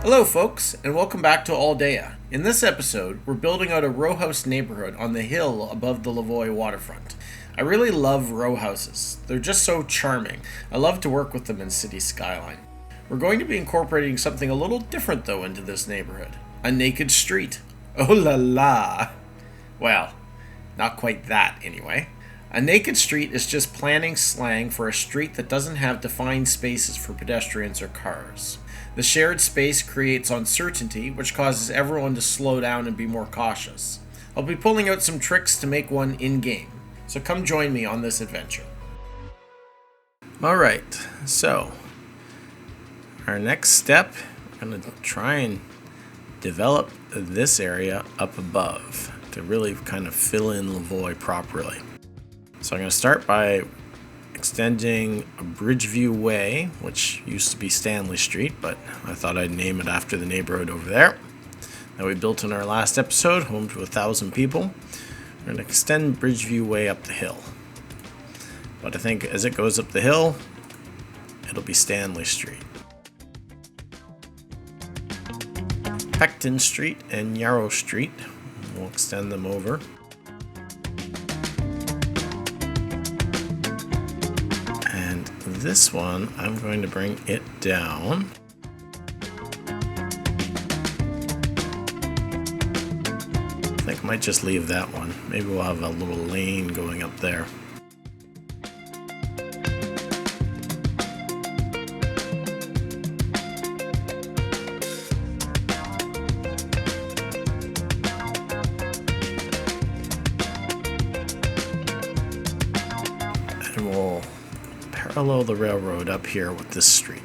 Hello folks, and welcome back to Aldea. In this episode, we're building out a rowhouse neighborhood on the hill above the Lavoie waterfront. I really love rowhouses. They're just so charming. I love to work with them in Cities Skylines. We're going to be incorporating something a little different though into this neighborhood. A naked street. Oh la la! Well, not quite that anyway. A naked street is just planning slang for a street that doesn't have defined spaces for pedestrians or cars. The shared space creates uncertainty, which causes everyone to slow down and be more cautious. I'll be pulling out some tricks to make one in-game, so come join me on this adventure. Alright, so our next step, we're going to try and develop this area up above to really kind of fill in Lavoie properly. So I'm going to start by extending a Bridgeview Way, which used to be Stanley Street, but I thought I'd name it after the neighborhood over there that we built in our last episode, home to 1,000 people. We're going to extend Bridgeview Way up the hill. But I think as it goes up the hill, it'll be Stanley Street. Pecton Street and Yarrow Street, we'll extend them over. This one, I'm going to bring it down. I think I might just leave that one. Maybe we'll have a little lane going up there. And we'll parallel the railroad up here with this street.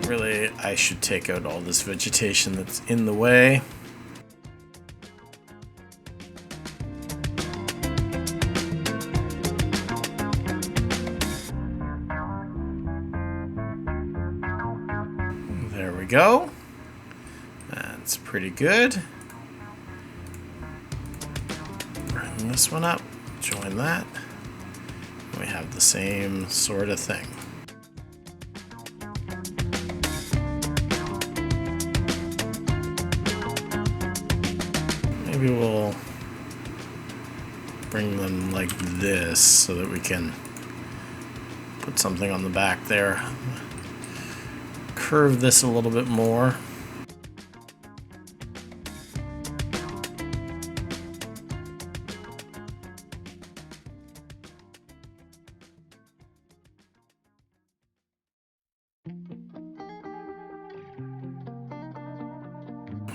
Really, I should take out all this vegetation that's in the way. There we go. That's pretty good. Bring this one up. Join that. We have the same sort of thing. Maybe we'll bring them like this so that we can put something on the back there. Curve this a little bit more.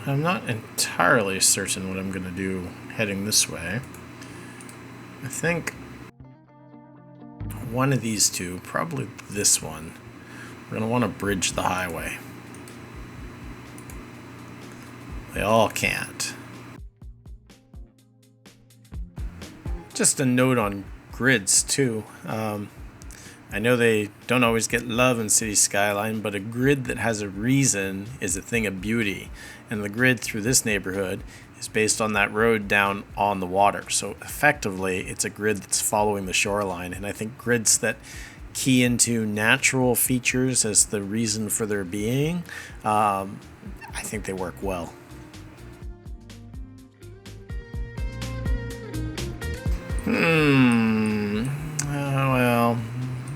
I'm not entirely certain what I'm going to do heading this way. I think one of these two, probably this one, we're going to want to bridge the highway. They all can't. Just a note on grids too. I know they don't always get love in Cities Skyline, but a grid that has a reason is a thing of beauty. And the grid through this neighborhood is based on that road down on the water. So effectively, it's a grid that's following the shoreline. And I think grids that key into natural features as the reason for their being, I think they work well. Well,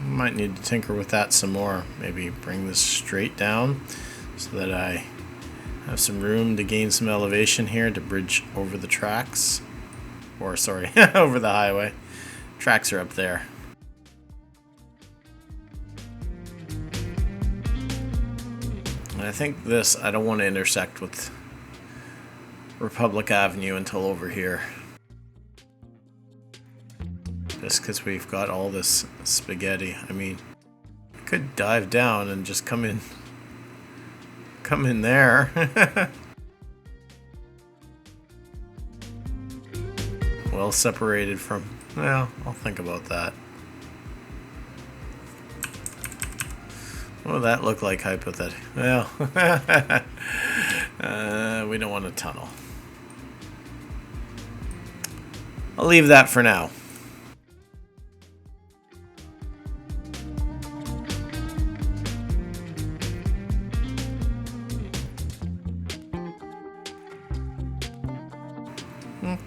might need to tinker with that some more. Maybe bring this straight down so that I have some room to gain some elevation here to bridge over the tracks. Or, sorry, over the highway. Tracks are up there. And I think this, I don't want to intersect with Republic Avenue until over here. Just because we've got all this spaghetti. I mean, I could dive down and just come in there. Well separated from, well, I'll think about that. What would that look like hypothetically? Well, we don't want a tunnel. I'll leave that for now.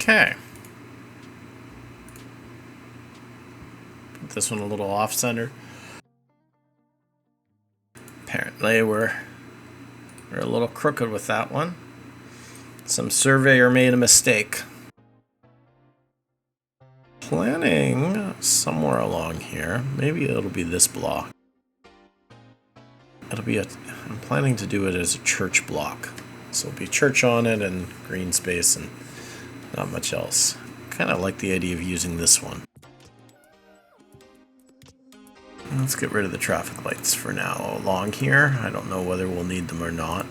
Okay. Put this one a little off-center. Apparently we're a little crooked with that one. Some surveyor made a mistake. Planning somewhere along here. Maybe it'll be this block. I'm planning to do it as a church block. So it'll be church on it and green space and not much else. Kind of like the idea of using this one. Let's get rid of the traffic lights for now along here. I don't know whether we'll need them or not.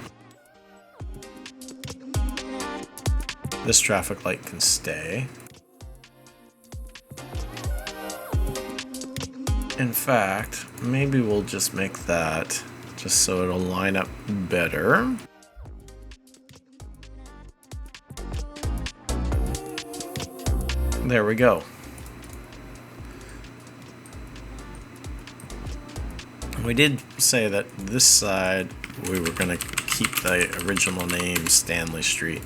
This traffic light can stay. In fact, maybe we'll just make that just so it'll line up better. There we go. We did say that this side we were going to keep the original name Stanley Street.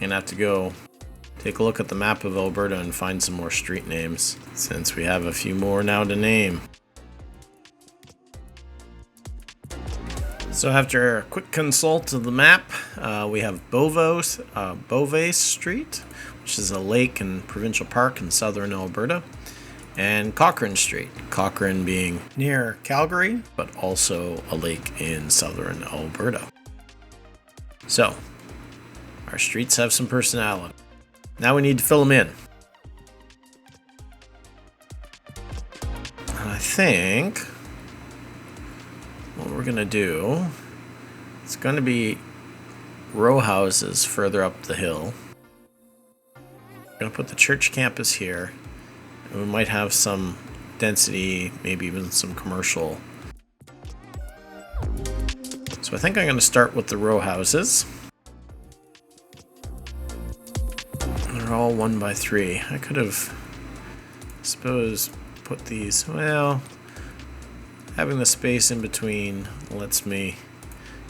Gonna have to go take a look at the map of Alberta and find some more street names, since we have a few more now to name. So after a quick consult of the map, we have Beauvais Street, which is a lake and provincial park in southern Alberta, and Cochrane Street, Cochrane being near Calgary, but also a lake in southern Alberta. So, our streets have some personality. Now we need to fill them in. And I think what we're going to do, it's going to be row houses further up the hill. We're going to put the church campus here. And we might have some density, maybe even some commercial. So I think I'm going to start with the row houses. They're all 1x3. I could have, I suppose, put these, well, having the space in between lets me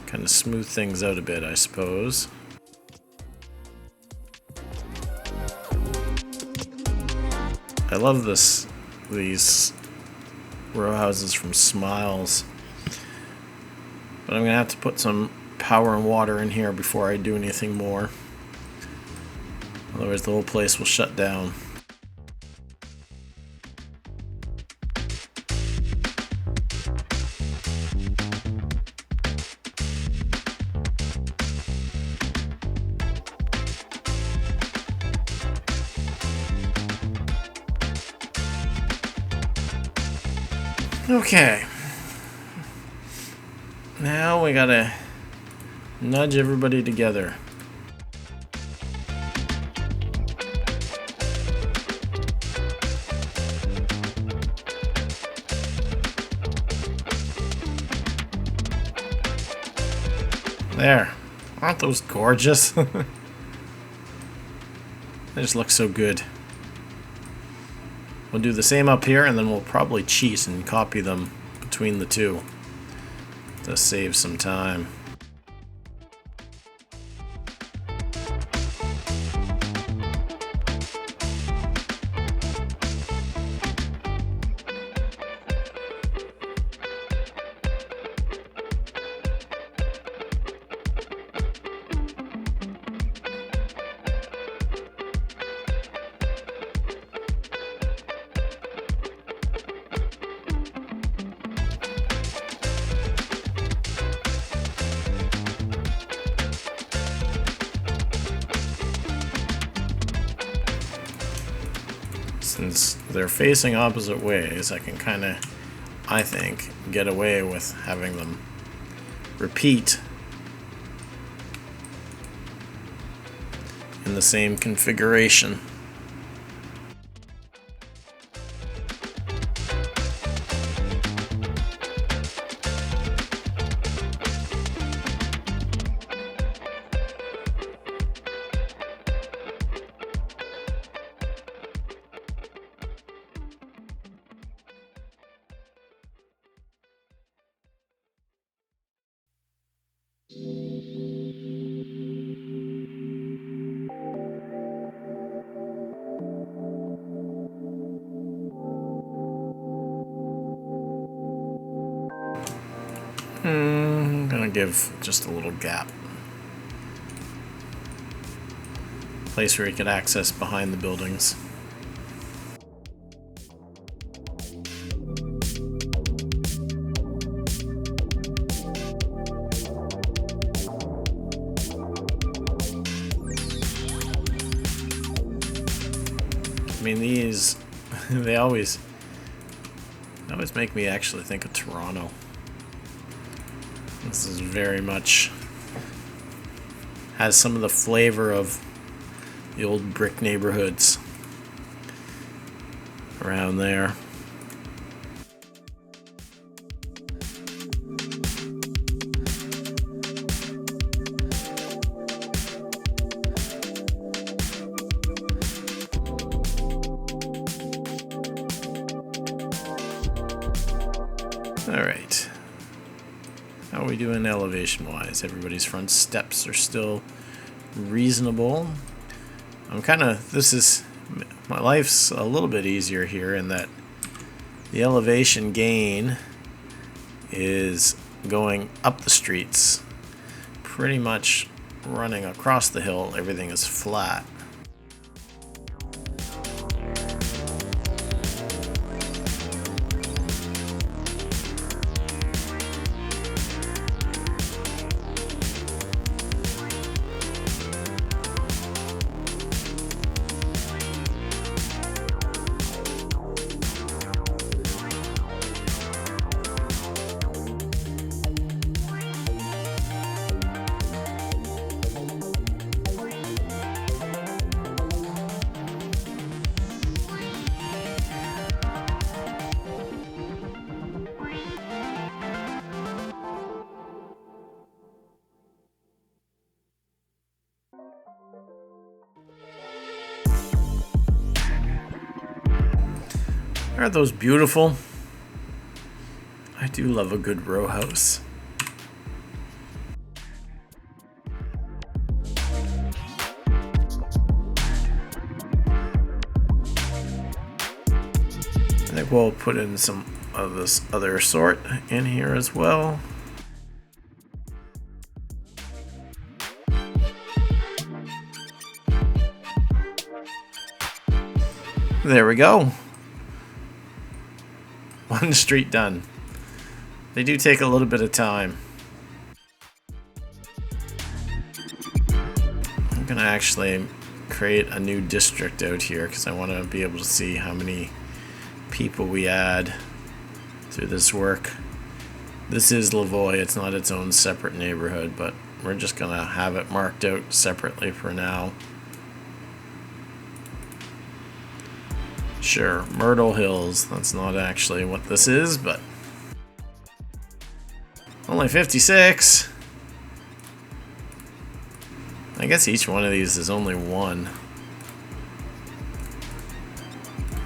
kind of smooth things out a bit, I suppose. I love these row houses from Smiles, but I'm gonna have to put some power and water in here before I do anything more. Otherwise the whole place will shut down. Okay, now we gotta nudge everybody together. There, aren't those gorgeous? They just look so good. We'll do the same up here, and then we'll probably cheat and copy them between the two to save some time. Since they're facing opposite ways, I can kind of, I think, get away with having them repeat in the same configuration. I'm gonna give just a little gap. Place where you could access behind the buildings. I mean, these, they always make me actually think of Toronto. This is very much, has some of the flavor of the old brick neighborhoods around there. Alright. How are we doing elevation-wise? Everybody's front steps are still reasonable. My life's a little bit easier here in that the elevation gain is going up the streets, pretty much running across the hill. Everything is flat. Aren't those beautiful? I do love a good row house. I think we'll put in some of this other sort in here as well. There we go. One street done. They do take a little bit of time. I'm gonna actually create a new district out here because I want to be able to see how many people we add through this work. This is Lavoie. It's not its own separate neighborhood, but we're just gonna have it marked out separately for now. Sure, Myrtle Hills. That's not actually what this is, but only 56. I guess each one of these is only one.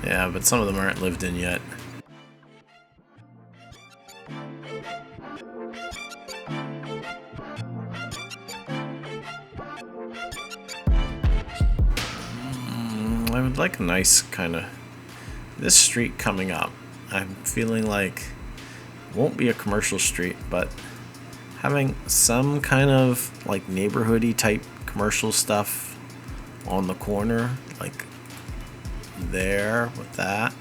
Yeah, but some of them aren't lived in yet. I would like a nice kind of this street coming up. I'm feeling like it won't be a commercial street, but having some kind of like neighborhoody type commercial stuff on the corner, like there with that,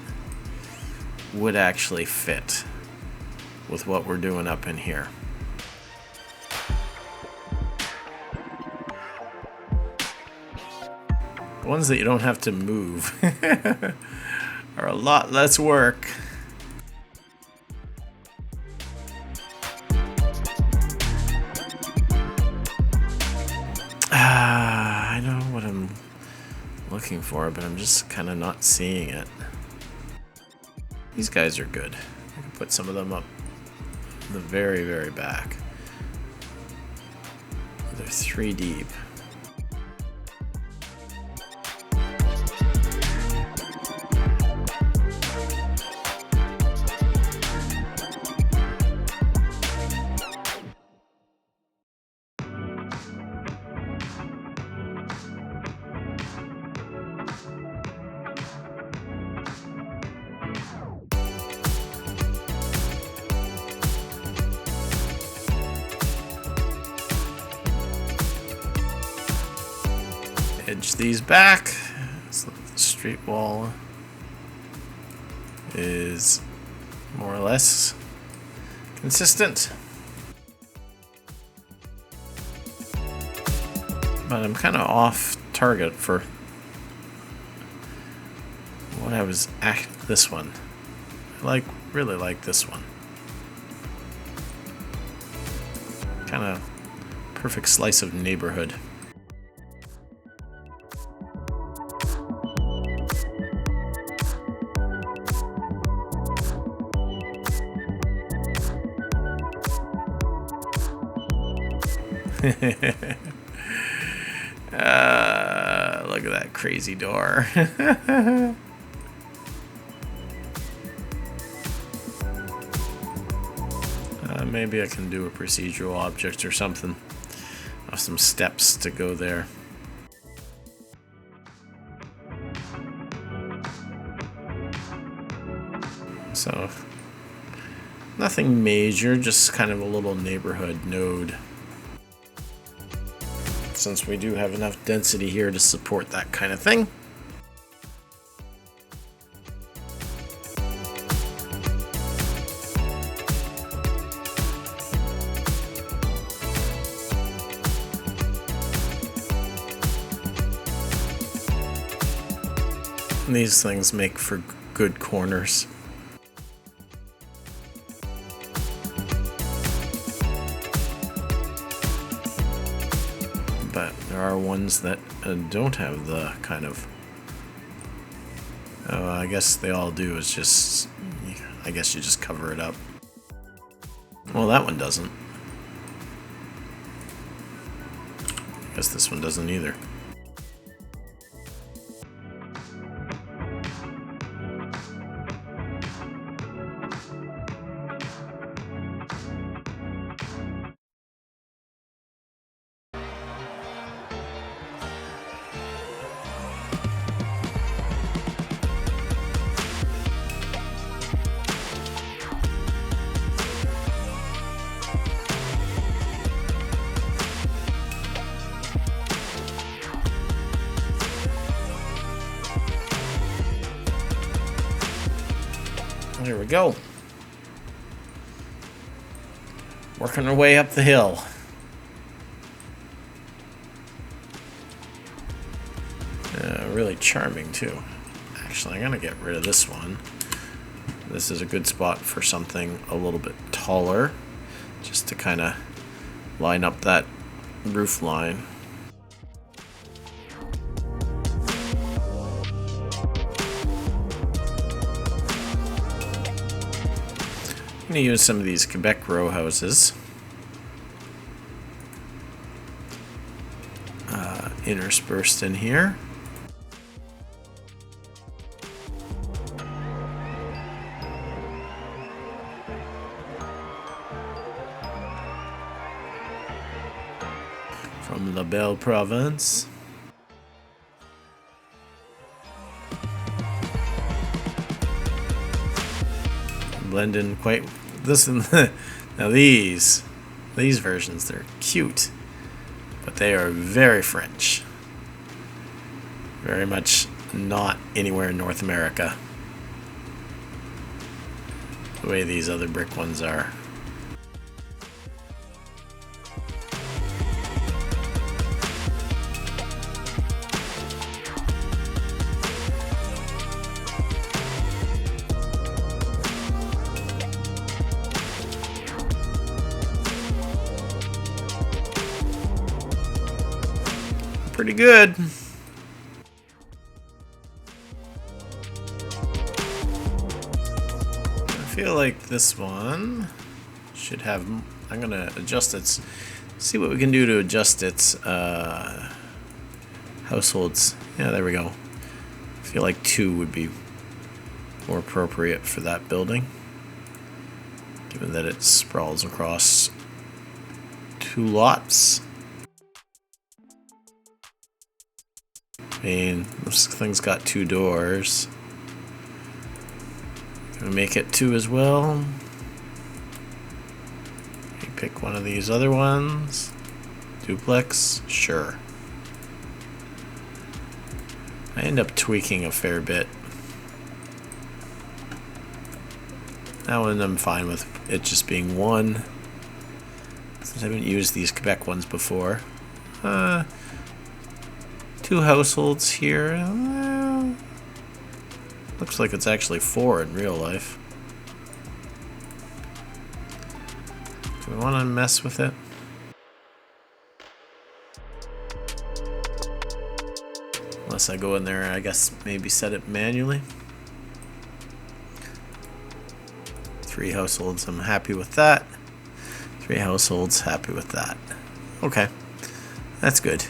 would actually fit with what we're doing up in here. The ones that you don't have to move are a lot less work. I know what I'm looking for, but I'm just kind of not seeing it. These guys are good. I can put some of them up in the very, very back. They're 3 deep. Inch these back so the street wall is more or less consistent. But I'm kind of off target for what I was at this one. I really like this one. Kind of perfect slice of neighborhood. Look at that crazy door. Maybe I can do a procedural object or something. Some steps to go there. So, nothing major, just kind of a little neighborhood node. Since we do have enough density here to support that kind of thing. These things make for good corners. But there are ones that don't have the kind of... Oh, I guess they all do is just... I guess you just cover it up. Well, that one doesn't. I guess this one doesn't either. There we go. Working our way up the hill. Really charming too. Actually, I'm gonna get rid of this one. This is a good spot for something a little bit taller, just to kind of line up that roof line. I'm going to use some of these Quebec rowhouses. Interspersed in here. From La Belle Province. Blend in quite this and now these versions, they're cute, but they are very French, very much not anywhere in North America the way these other brick ones are. Pretty good. I feel like this one should have... I'm going to adjust its... See what we can do to adjust its households. Yeah, there we go. I feel like 2 would be more appropriate for that building, given that it sprawls across 2 lots. I mean, this thing's got 2 doors. Can we make it 2 as well? Maybe pick one of these other ones. Duplex? Sure. end up tweaking a fair bit. That one I'm fine with it just being one. Since I haven't used these Quebec ones before. 2 households here. Looks like it's actually 4 in real life. Do we want to mess with it? Unless I go in there, I guess maybe set it manually. 3 households, I'm happy with that. 3 households, happy with that. Okay, that's good.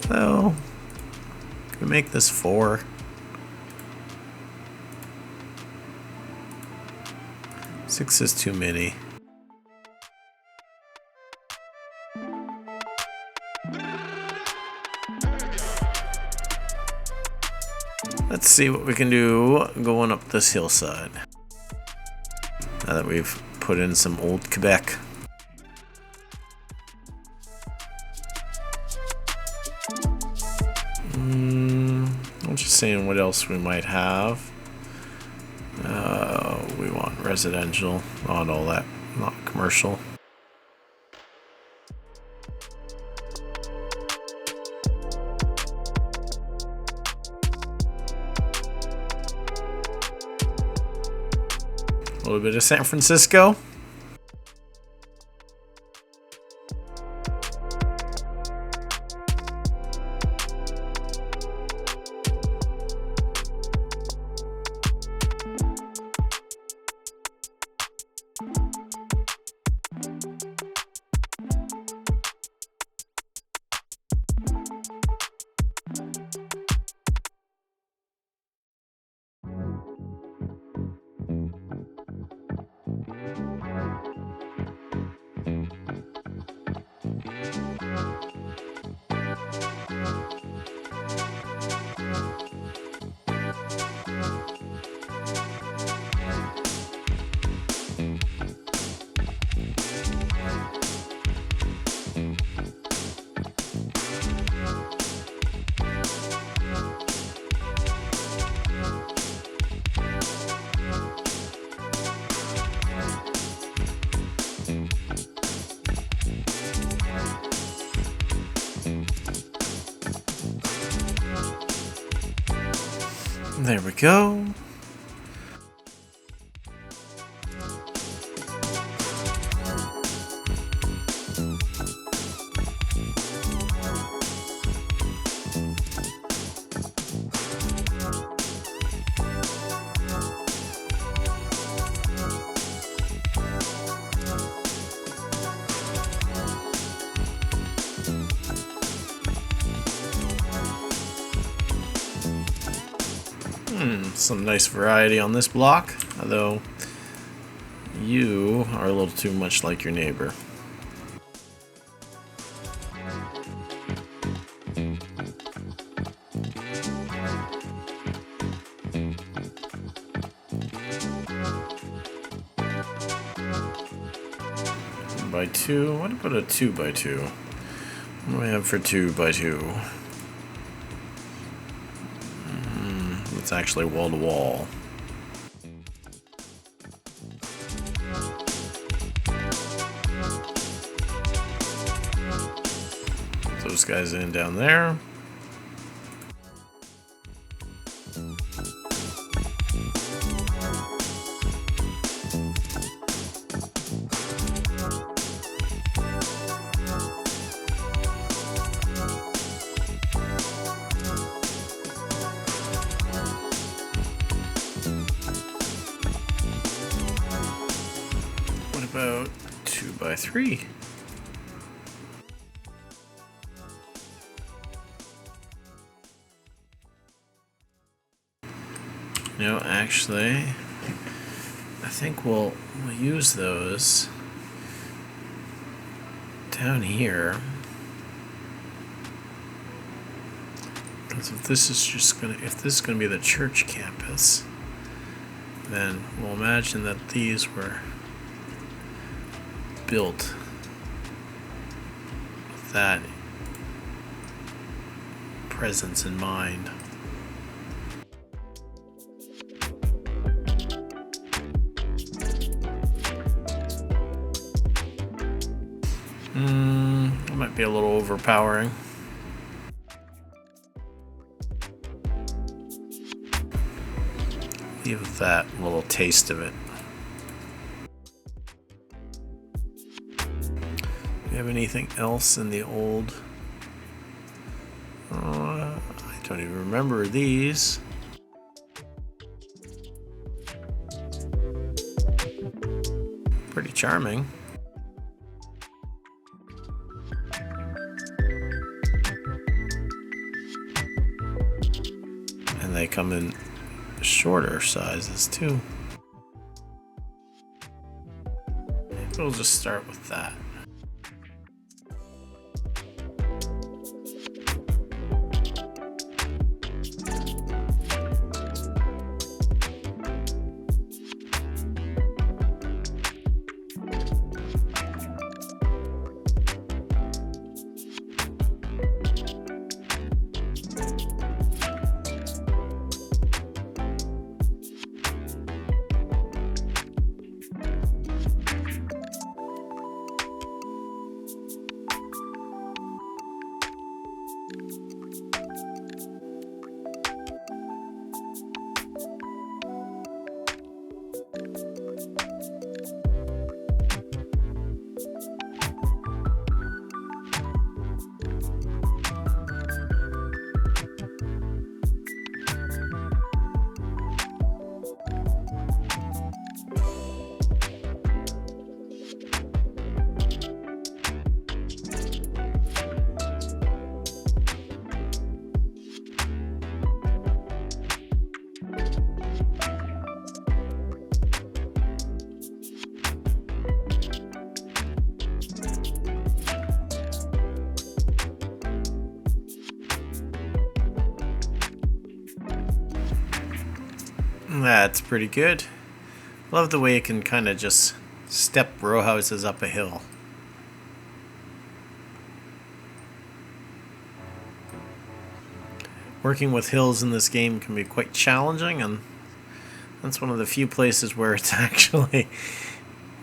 So, can we make this 4? Six is too many. Let's see what we can do going up this hillside. Now that we've put in some old Quebec. I'm just saying what else we might have. We want residential, not all that, not commercial. A little bit of San Francisco. There we go. Some nice variety on this block, although you are a little too much like your neighbor. By 2, what about a 2x2? What do we have for 2x2? It's actually wall to wall. Those guys in down there. About 2x3. No, actually, I think we'll use those down here. Because if this is gonna be the church campus, then we'll imagine that these were built with that presence in mind. That might be a little overpowering. Give that a little taste of it. Do you have anything else in the old? I don't even remember these. Pretty charming. And they come in shorter sizes too. We'll just start with that. That's pretty good. Love the way you can kind of just step row houses up a hill. Working with hills in this game can be quite challenging, and that's one of the few places where it's actually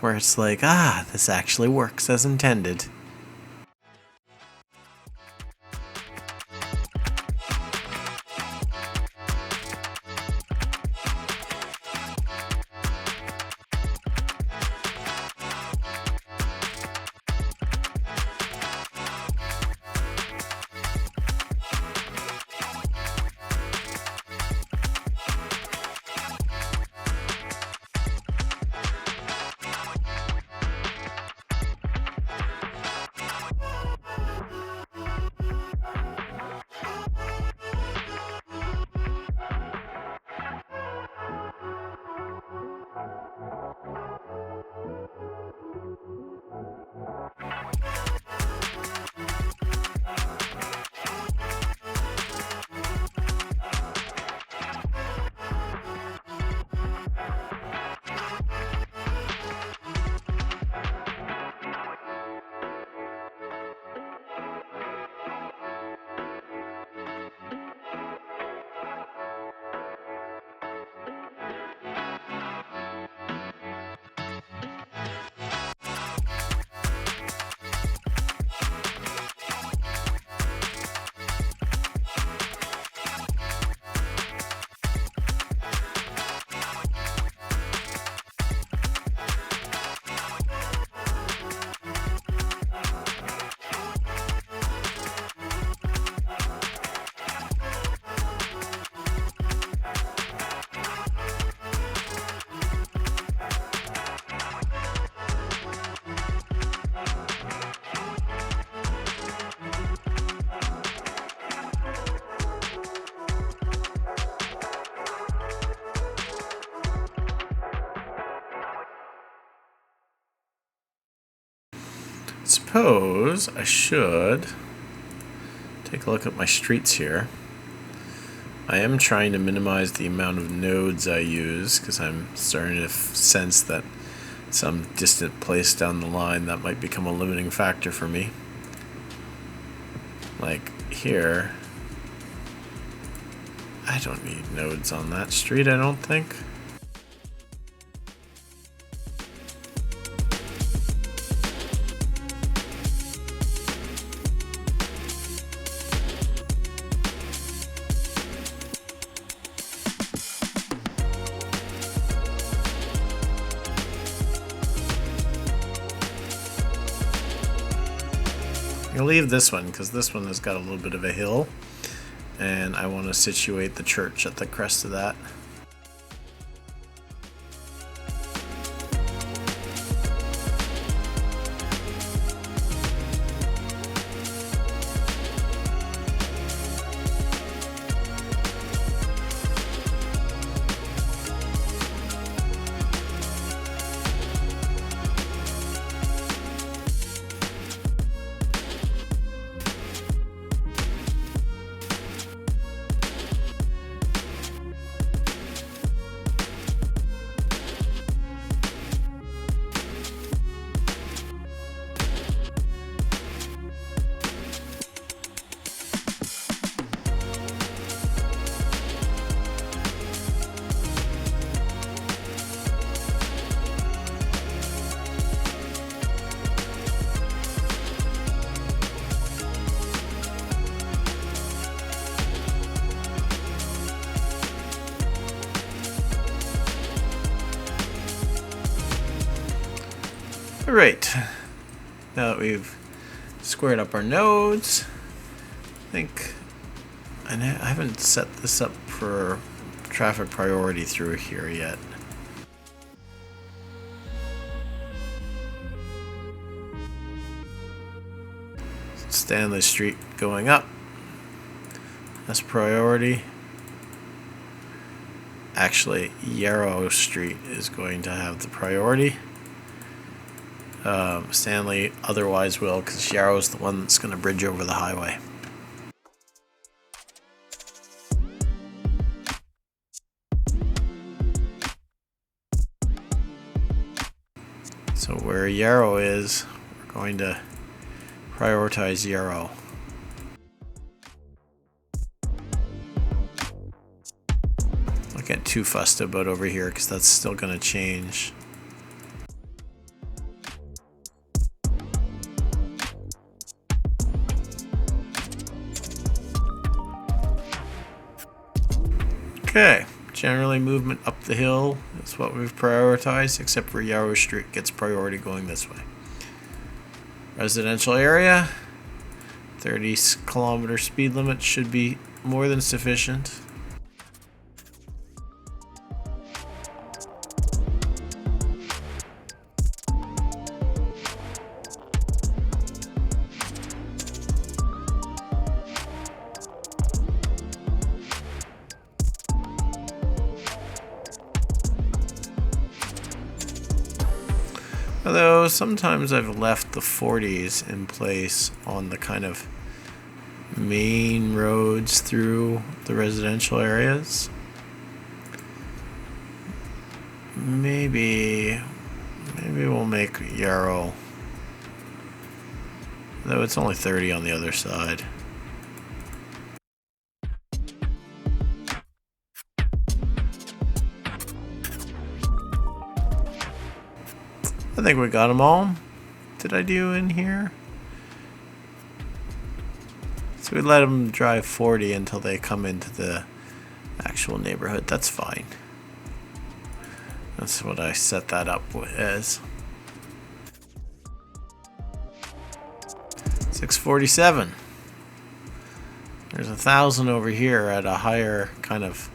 like, this actually works as intended. Suppose I should take a look at my streets here. I am trying to minimize the amount of nodes I use because I'm starting to sense that some distant place down the line that might become a limiting factor for me. Like here, I don't need nodes on that street, I don't think. I'll leave this one because this one has got a little bit of a hill, and I want to situate the church at the crest of that. Alright, now that we've squared up our nodes, I haven't set this up for traffic priority through here yet. Stanley Street going up, that's priority. Actually, Yarrow Street is going to have the priority. Stanley otherwise will, because Yarrow's the one that's going to bridge over the highway. So where Yarrow is, we're going to prioritize Yarrow. Don't get too fussed about over here because that's still going to change. Okay, generally movement up the hill is what we've prioritized, except for Yarrow Street gets priority going this way. Residential area, 30-kilometer speed limit should be more than sufficient. Although sometimes I've left the 40s in place on the kind of main roads through the residential areas. Maybe we'll make Yarrow, though it's only 30 on the other side. I think we got them all. Did I do in here? So we let them drive 40 until they come into the actual neighborhood. That's fine. That's what I set that up as. 647. There's 1,000 over here at a higher kind of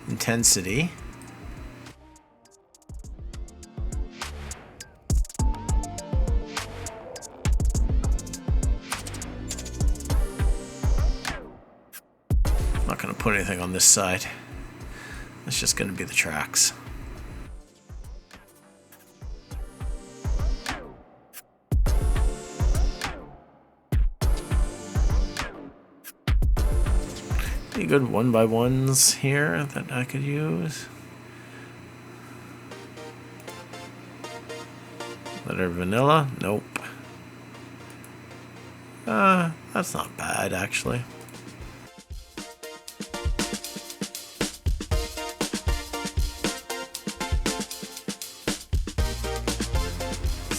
intensity. Not going to put anything on this side. It's just going to be the tracks. Any good 1x1s here that I could use? Letter vanilla? Nope. That's not bad actually.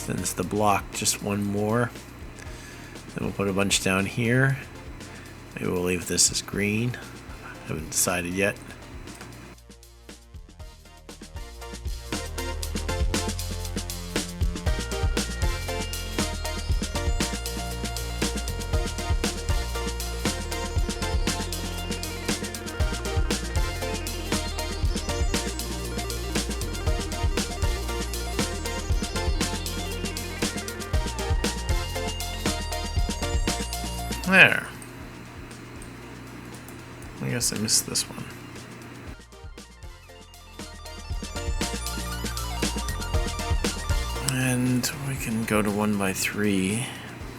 Thins the block just one more. Then we'll put a bunch down here. Maybe we'll leave this as green. Haven't decided yet. There. I guess I missed this one. And we can go to 1x3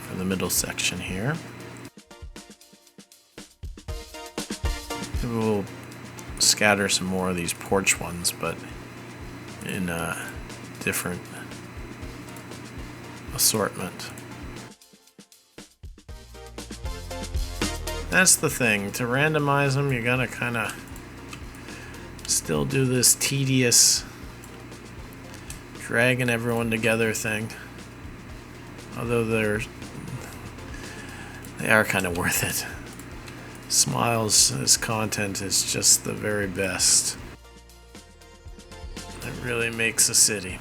for the middle section here. Maybe we'll scatter some more of these porch ones, but in a different assortment. That's the thing, to randomize them, you gotta kind of still do this tedious dragging everyone together thing. Although they are kind of worth it. Smiles as content is just the very best. It really makes a city.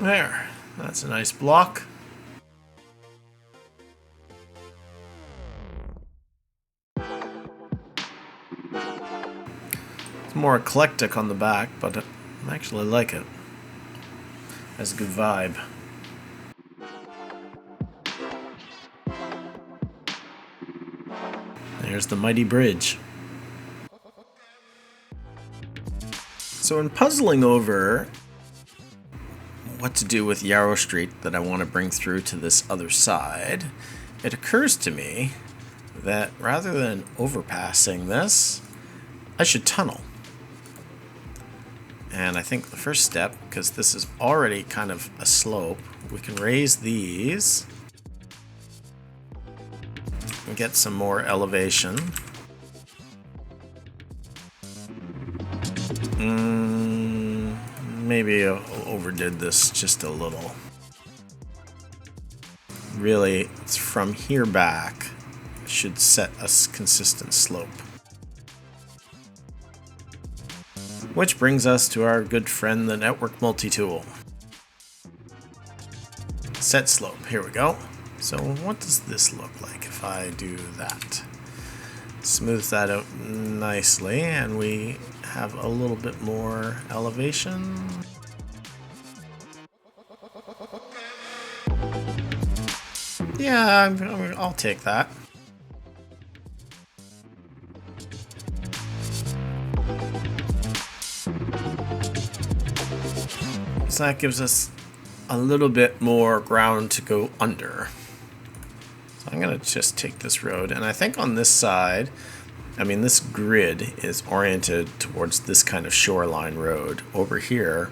There, that's a nice block. It's more eclectic on the back, but I actually like it. Has a good vibe. There's the mighty bridge. So in puzzling over what to do with Yarrow Street that I want to bring through to this other side, it occurs to me that rather than overpassing this, I should tunnel. And I think the first step, because this is already kind of a slope, we can raise these and get some more elevation. Maybe I overdid this just a little. Really, it's from here back should set a consistent slope. Which brings us to our good friend, the network multi-tool. Set slope, here we go. So what does this look like if I do that? Smooth that out nicely, and we have a little bit more elevation. Yeah, I'll take that. So that gives us a little bit more ground to go under. So I'm going to just take this road, and I think on this side, I mean, this grid is oriented towards this kind of shoreline road. Over here,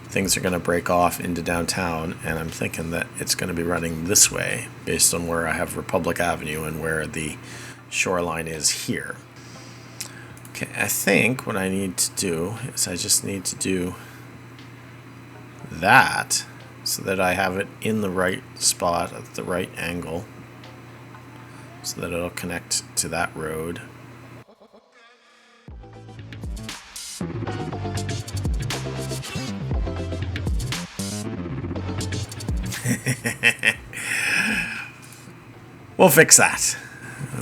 things are going to break off into downtown, and I'm thinking that it's going to be running this way based on where I have Republic Avenue and where the shoreline is here. Okay, I think what I need to do is I just need to do that so that I have it in the right spot at the right angle so that it'll connect to that road. We'll fix that.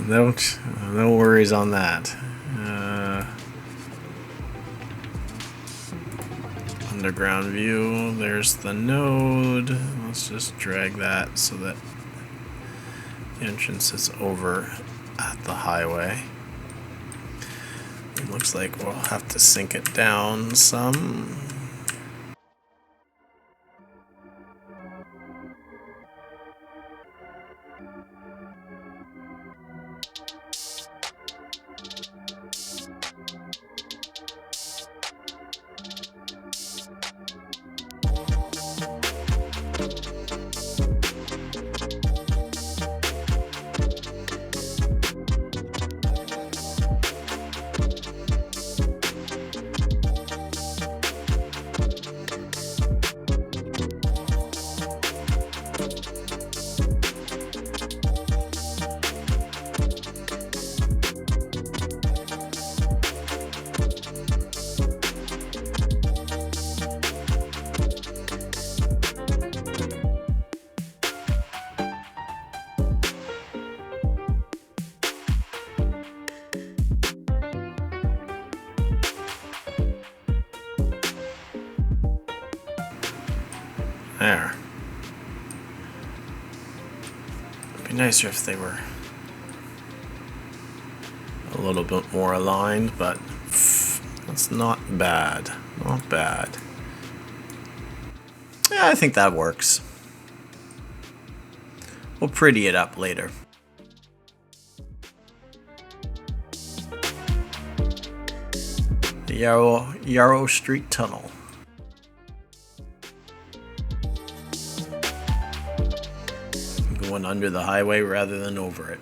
No worries on that. Underground view. There's the node. Let's just drag that so that the entrance is over at the highway. It looks like we'll have to sink it down some. There. It'd be nicer if they were a little bit more aligned, but that's not bad. Not bad. Yeah, I think that works. We'll pretty it up later. The Yarrow Street Tunnel. Going under the highway rather than over it.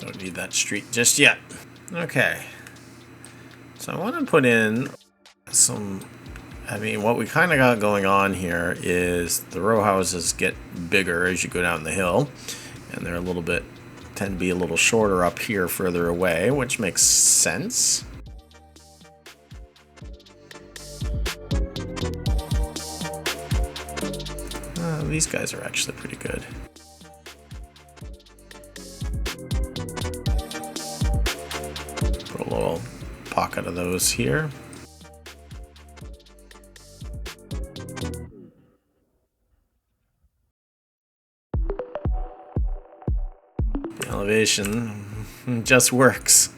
Don't need that street just yet. Okay. So I want to put in some... I mean, what we kind of got going on here is the row houses get bigger as you go down the hill. And they're tend to be a little shorter up here further away, which makes sense. These guys are actually pretty good. Put a little pocket of those here. The elevation just works.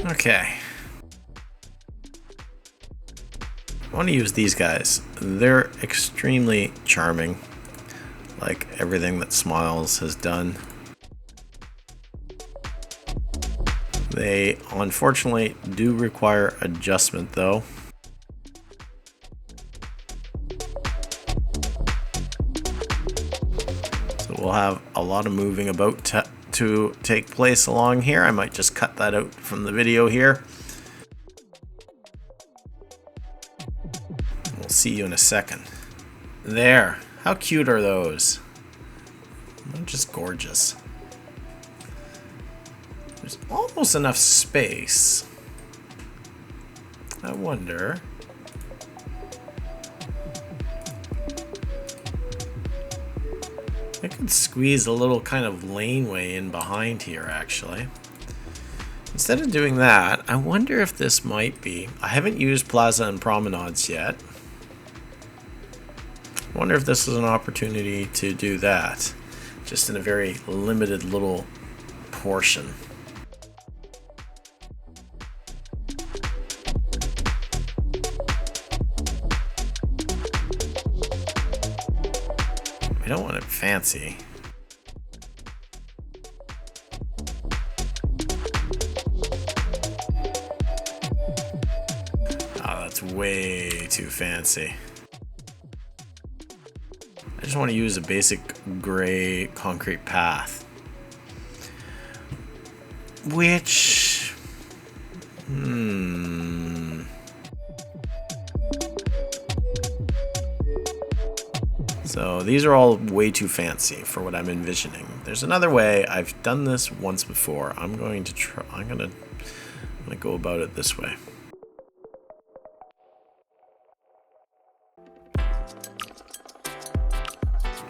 Okay. I want to use these guys. They're extremely charming, like everything that Smiles has done. They unfortunately do require adjustment though. So we'll have a lot of moving about to take place along here. I might just cut that out from the video here. We'll see you in a second. There. How cute are those? They're just gorgeous. There's almost enough space. I wonder... I could squeeze a little kind of laneway in behind here, actually. Instead of doing that, I wonder if this might be... I haven't used plaza and promenades yet. I wonder if this is an opportunity to do that. Just in a very limited little portion. I don't want it fancy. Oh, that's way too fancy. I just want to use a basic gray concrete path. Which... So these are all way too fancy for what I'm envisioning. There's another way. I've done this once before. I'm going to try. I'm gonna go about it this way.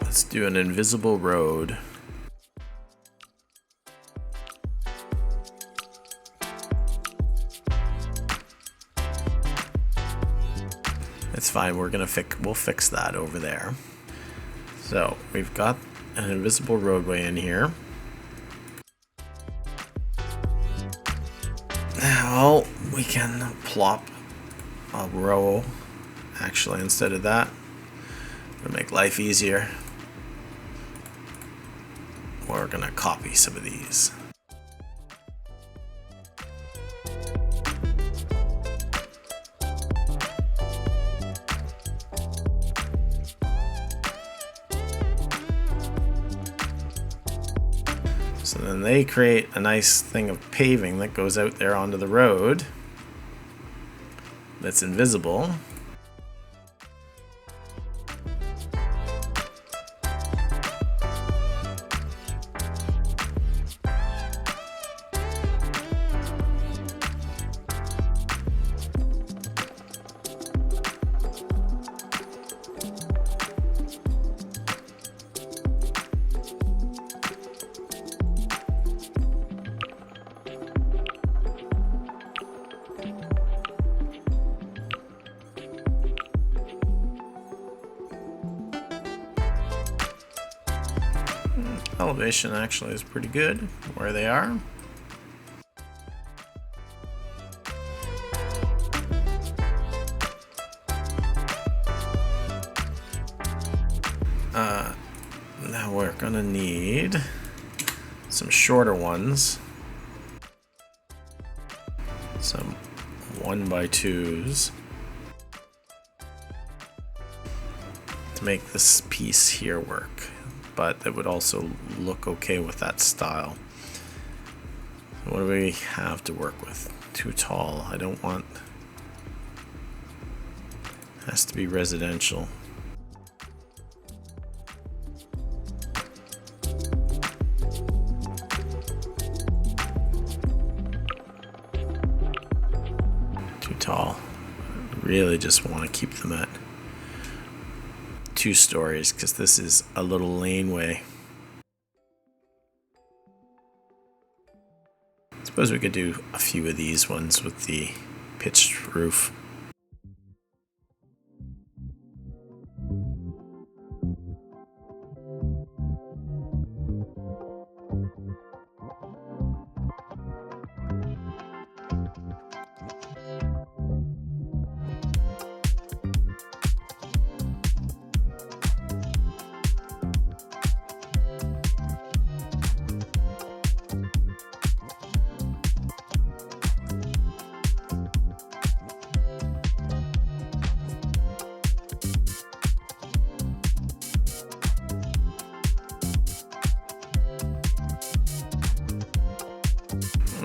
Let's do an invisible road. It's fine. We'll fix that over there. So we've got an invisible roadway in here. Now we can plop a row actually instead of that to make life easier. We're gonna copy some of these. So then they create a nice thing of paving that goes out there onto the road that's invisible. Elevation actually is pretty good where they are. Now we're gonna need some shorter ones, some 1x2s to make this piece here work. But it would also look okay with that style. What do we have to work with? Too tall. I don't want... Has to be residential. Too tall. I really just want to keep them at 2 stories because this is a little laneway. Suppose we could do a few of these ones with the pitched roof.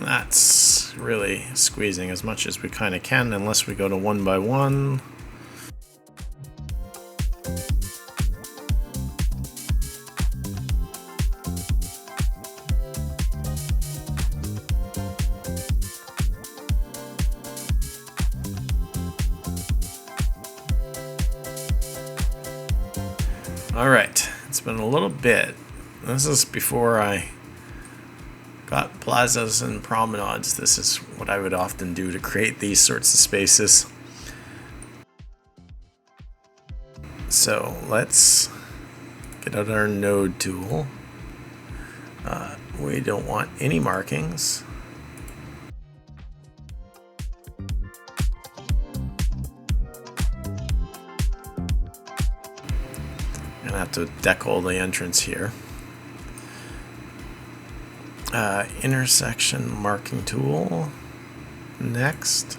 That's really squeezing as much as we kind of can, unless we go to 1x1. All right, it's been a little bit. This is before I got plazas and promenades. This is what I would often do to create these sorts of spaces. So let's get out our node tool. We don't want any markings. I'm gonna have to decal the entrance here. Intersection marking tool. Next.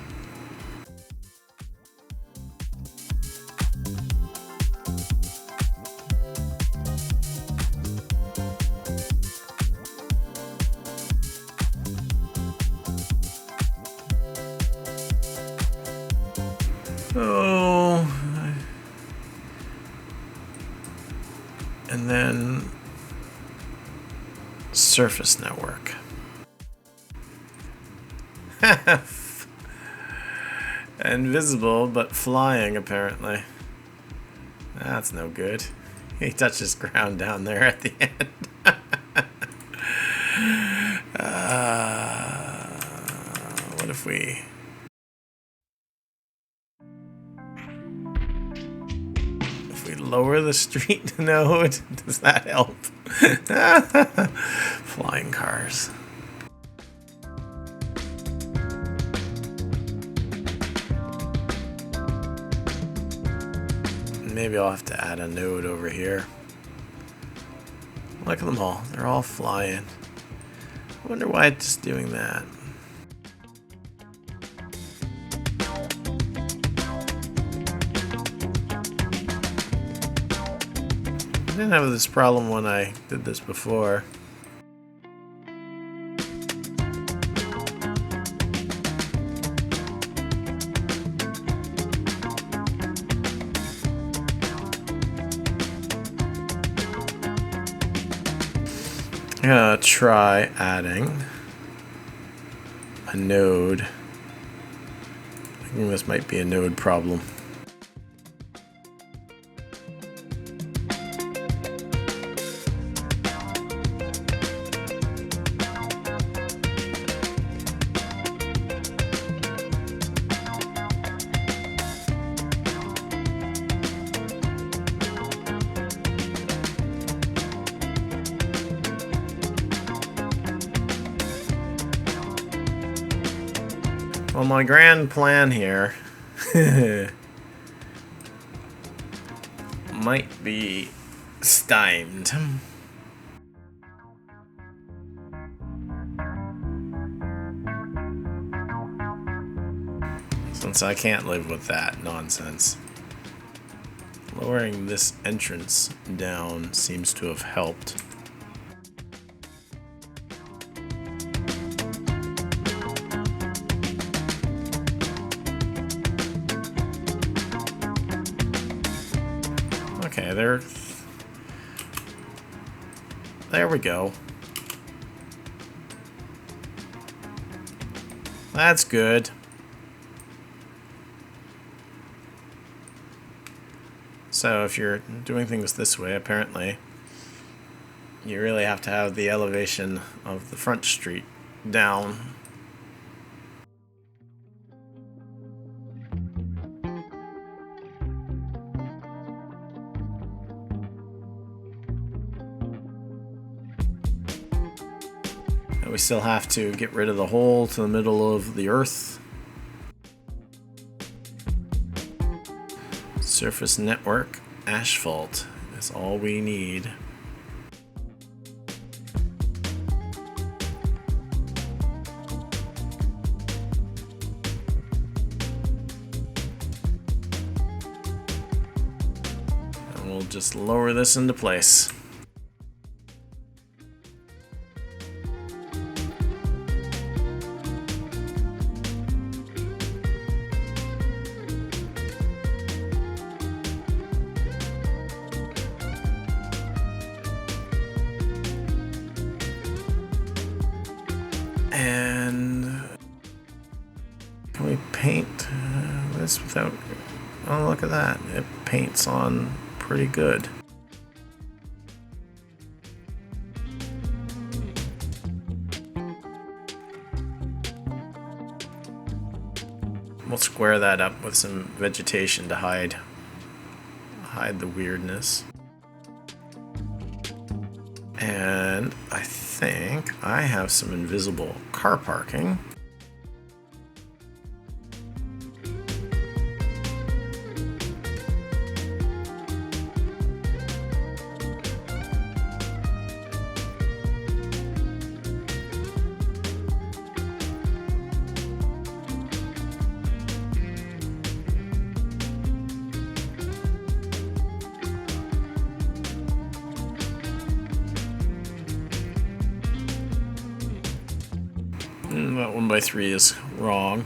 Oh, and then surface network. Invisible, but flying, apparently. That's no good. He touches ground down there at the end. What if we... lower the street node? Does that help? Flying cars. Maybe I'll have to add a node over here. Look at them all. They're all flying. I wonder why it's doing that. I didn't have this problem when I did this before. I'm gonna try adding a node. I think this might be a node problem. Well, my grand plan here might be stymied. Since I can't live with that nonsense. Lowering this entrance down seems to have helped. Okay, there we go. That's good. So if you're doing things this way, apparently, you really have to have the elevation of the front street down. We still have to get rid of the hole to the middle of the earth. Surface network asphalt is all we need. And we'll just lower this into place. And can we paint this without... Oh, look at that. It paints on pretty good. We'll square that up with some vegetation to hide the weirdness. And I think I have some invisible car parking. That 1x3 is wrong.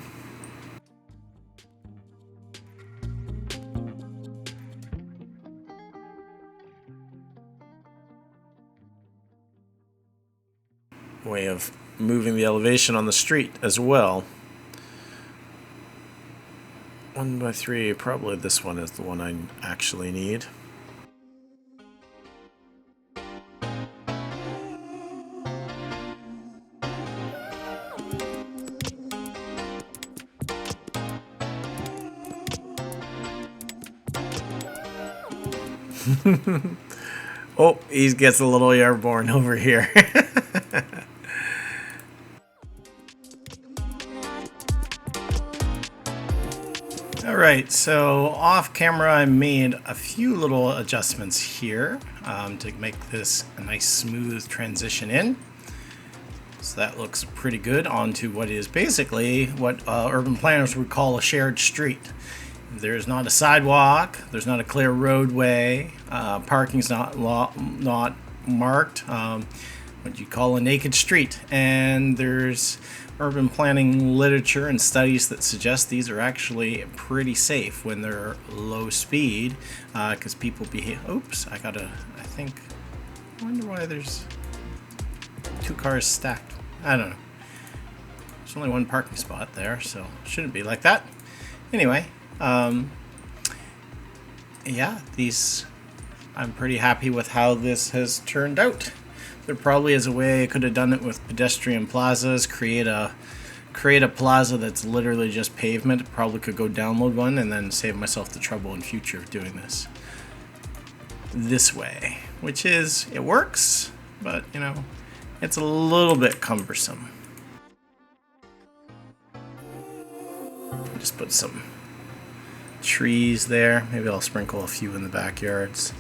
Way of moving the elevation on the street as well. 1x3, probably this one is the one I actually need. Oh, he gets a little airborne over here. Alright, so off camera I made a few little adjustments here to make this a nice smooth transition in. So that looks pretty good onto what is basically what urban planners would call a shared street. There's not a sidewalk, there's not a clear roadway, parking's not marked, what you call a naked street. And there's urban planning literature and studies that suggest these are actually pretty safe when they're low speed, because people behave. Oops, I wonder why there's 2 cars stacked. I don't know. There's only 1 parking spot there, so it shouldn't be like that. Anyway, yeah, I'm pretty happy with how this has turned out. There probably is a way I could have done it with pedestrian plazas, create a plaza that's literally just pavement. Probably could go download one and then save myself the trouble in future of doing this way, which is, it works, but you know, it's a little bit cumbersome. Just put some trees there. Maybe I'll sprinkle a few in the backyards.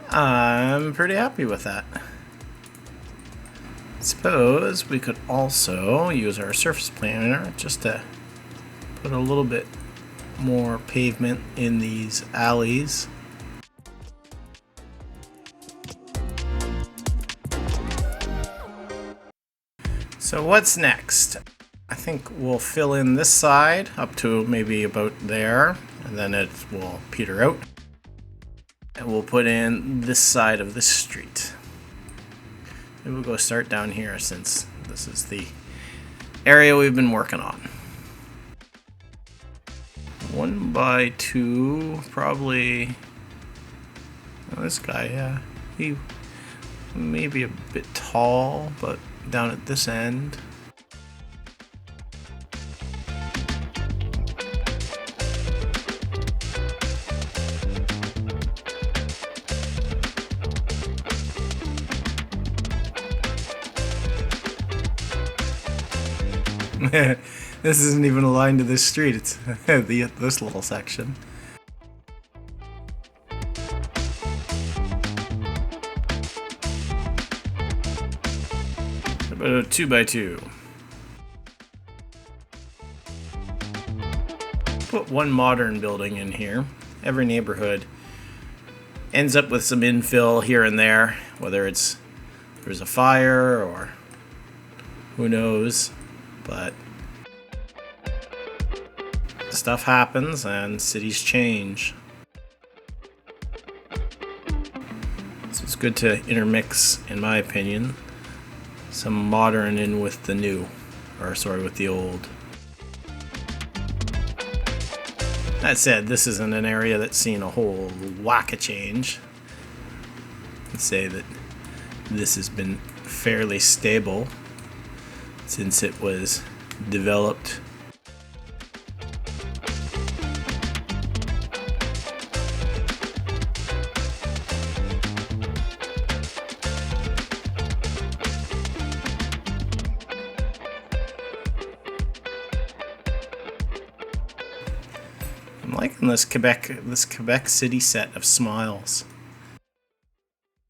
I'm pretty happy with that. I suppose we could also use our surface planner just to put a little bit more pavement in these alleys. So what's next? I think we'll fill in this side up to maybe about there, and then it will peter out. And we'll put in this side of this street. Maybe we'll go start down here since this is the area we've been working on. 1 by 2, probably. Oh, this guy, yeah, he may be a bit tall, but down at this end. This isn't even aligned to this street, it's this little section. About a 2 by 2. Put one modern building in here. Every neighborhood ends up with some infill here and there, whether there's a fire or who knows, but stuff happens and cities change. So it's good to intermix, in my opinion, some modern in with the new, with the old. That said, this isn't an area that's seen a whole whack of change. I'd say that this has been fairly stable since it was developed. I'm liking this Quebec City set of smiles.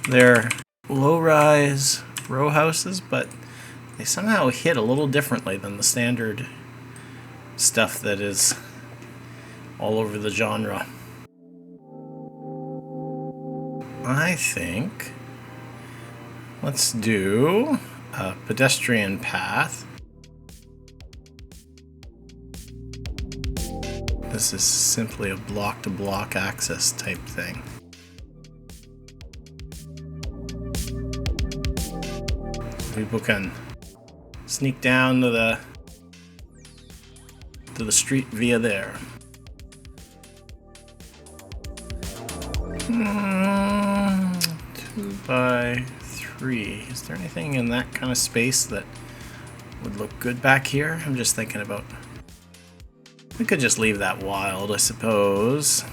They're low-rise row houses, but they somehow hit a little differently than the standard stuff that is all over the genre. I think let's do a pedestrian path. This is simply a block-to-block access type thing. People can sneak down to the street via there. 2 by 3. Is there anything in that kind of space that would look good back here? I'm just thinking about. We could just leave that wild, I suppose.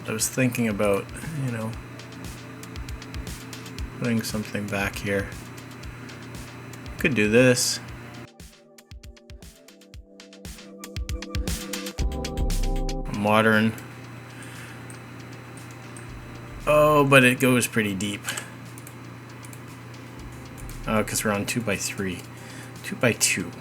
I was thinking about, putting something back here. Could do this. Modern. Oh, but it goes pretty deep. Oh, because we're on 2 by 3. 2 by 2.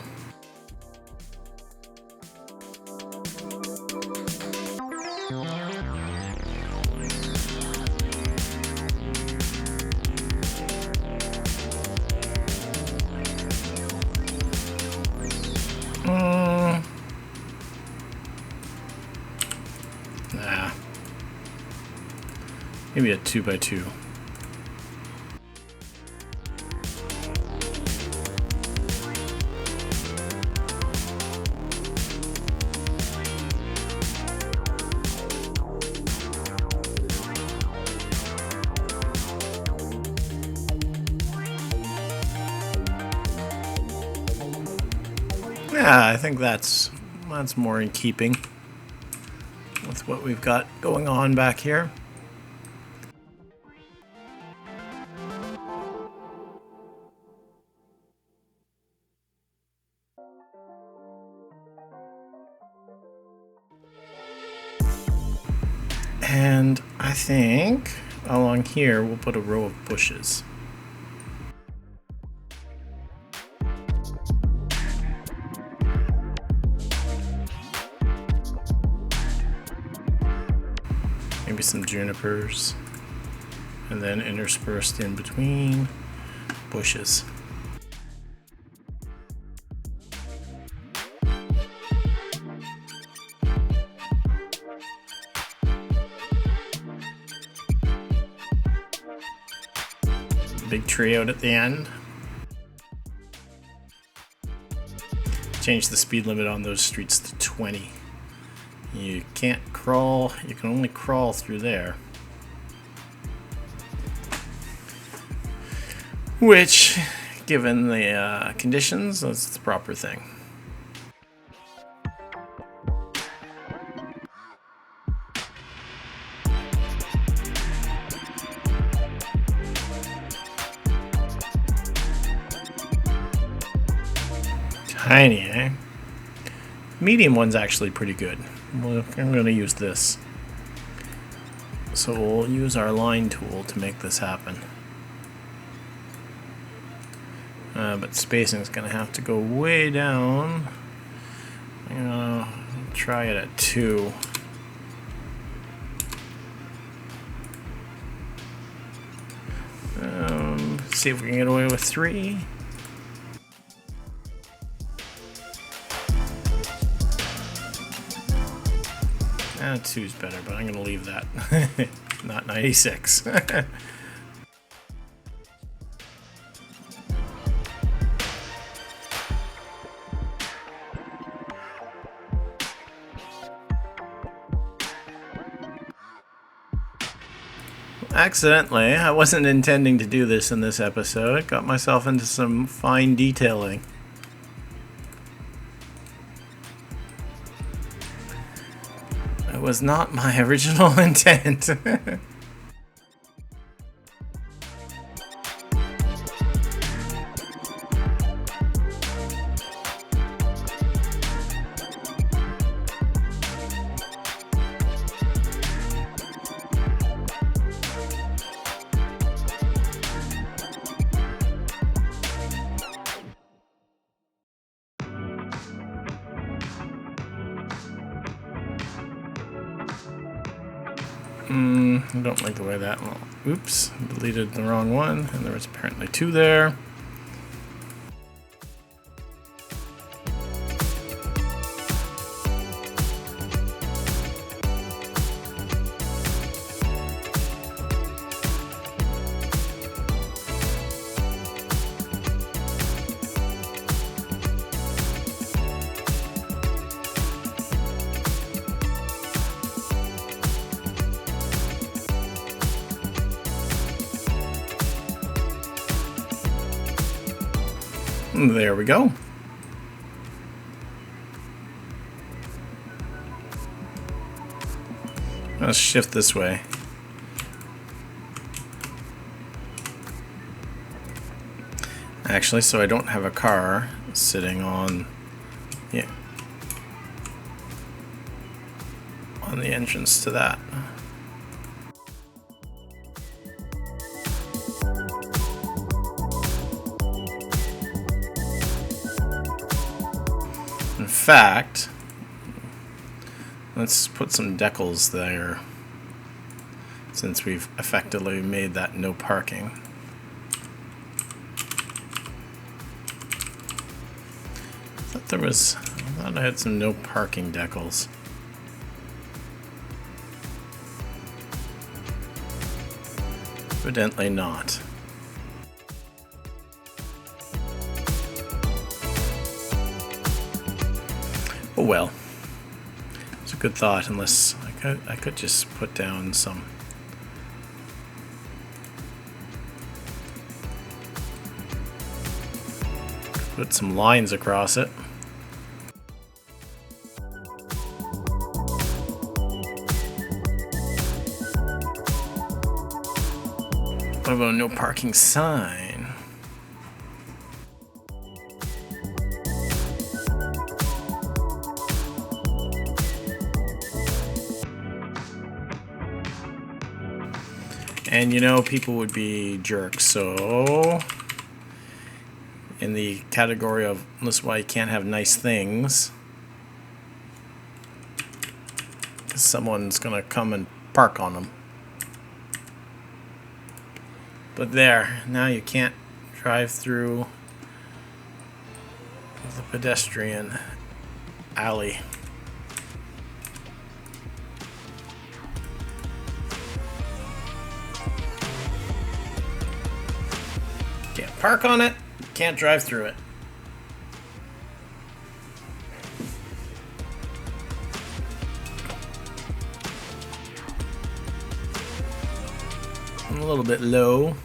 Maybe a 2x2. Yeah, I think that's more in keeping with what we've got going on back here. And I think along here we'll put a row of bushes. Maybe some junipers, and then interspersed in between bushes. Big tree out at the end. Change the speed limit on those streets to 20. You can't crawl, you can only crawl through there. Which, given the conditions, that's the proper thing. Tiny, eh? Medium one's actually pretty good. Well, I'm going to use this. So we'll use our line tool to make this happen. But spacing is going to have to go way down. I'm going to try it at 2. See if we can get away with 3. Two's better, but I'm going to leave that. Not 96. Accidentally, I wasn't intending to do this in this episode. Got myself into some fine detailing. It was not my original intent. I don't like the way that... Oops, deleted the wrong one, and there was apparently 2 there. There we go. Let's shift this way. Actually, so I don't have a car sitting on, yeah, on the entrance to that. In fact, let's put some decals there, since we've effectively made that no parking. I thought I had some no parking decals. Evidently not. Oh well. It's a good thought, unless I could just put down some put some lines across it. What about a no parking sign? And you know, people would be jerks, so in the category of this is why you can't have nice things, someone's gonna come and park on them. But there, now you can't drive through the pedestrian alley. Can't park on it, can't drive through it. A little bit low.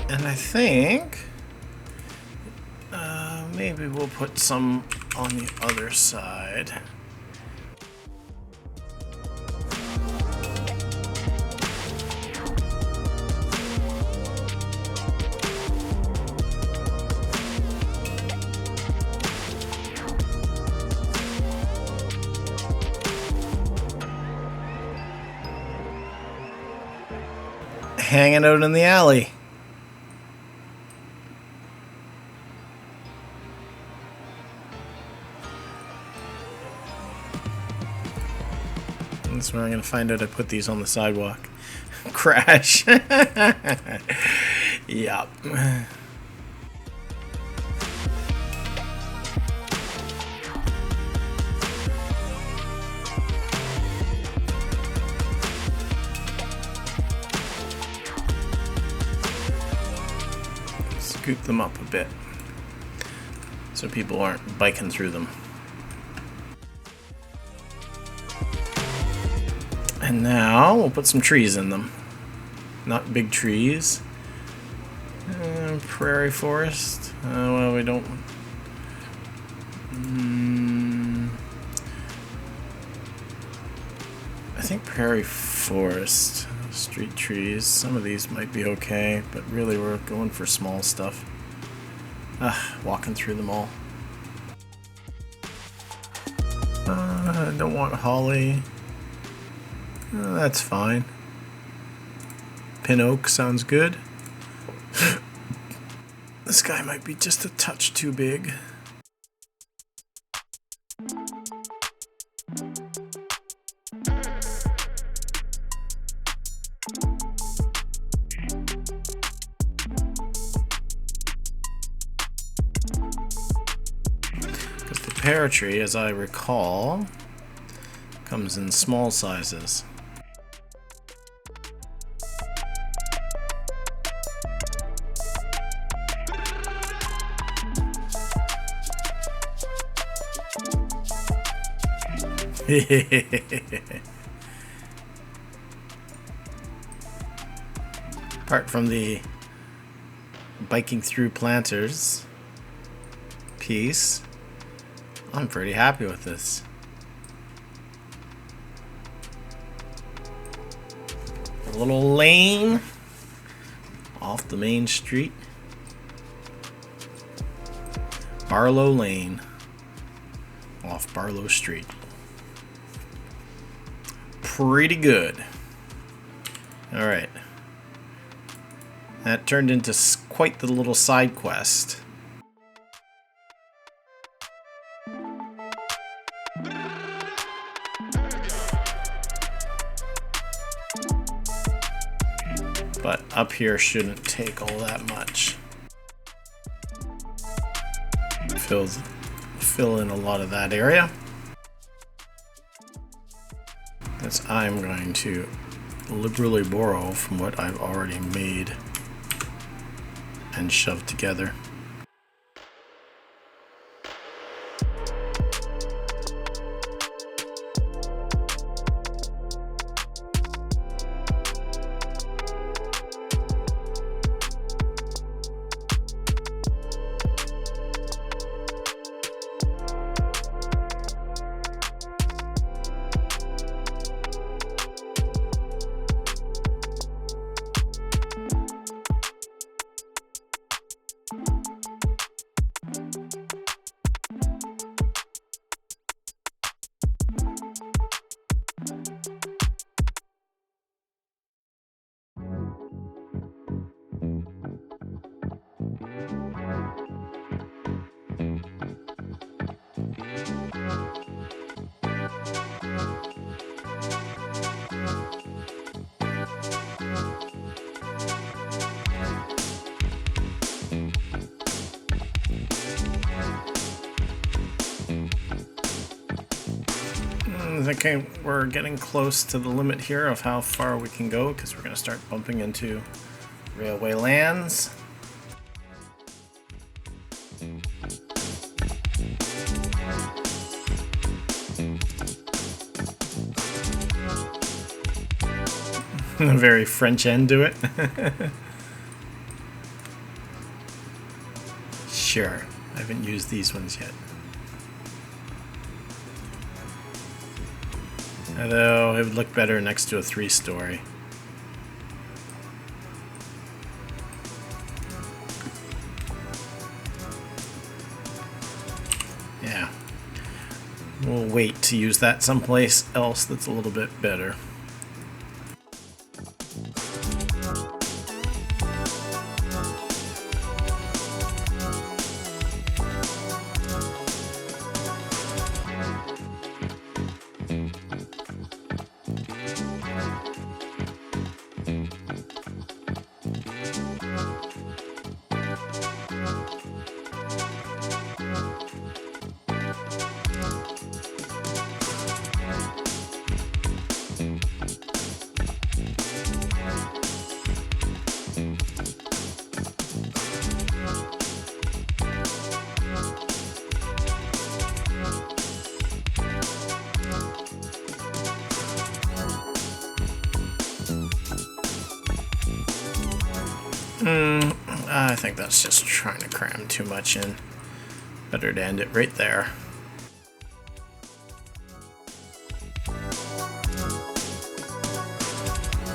And I think maybe we'll put some on the other side. Hanging out in the alley. That's where I'm gonna find out I put these on the sidewalk. Crash. Yup. Scoop them up a bit so people aren't biking through them. And now we'll put some trees in them. Not big trees. Prairie forest. Well, we don't. I think prairie forest. Street trees. Some of these might be okay, but really we're going for small stuff. Walking through them all. I don't want holly. That's fine. Pin oak sounds good. This guy might be just a touch too big. Because the pear tree, as I recall, comes in small sizes. Apart from the biking through planters piece, I'm pretty happy with this. A little lane off the main street. Barlow Lane off Barlow Street. Pretty good. All right. That turned into quite the little side quest. But up here shouldn't take all that much. Fill in a lot of that area. As I'm going to liberally borrow from what I've already made and shoved together. I think we're getting close to the limit here of how far we can go, because we're going to start bumping into railway lands. A very French end to it. Sure, I haven't used these ones yet. Although it would look better next to a 3-story. Yeah. We'll wait to use that someplace else that's a little bit better. I think that's just trying to cram too much in. Better to end it right there.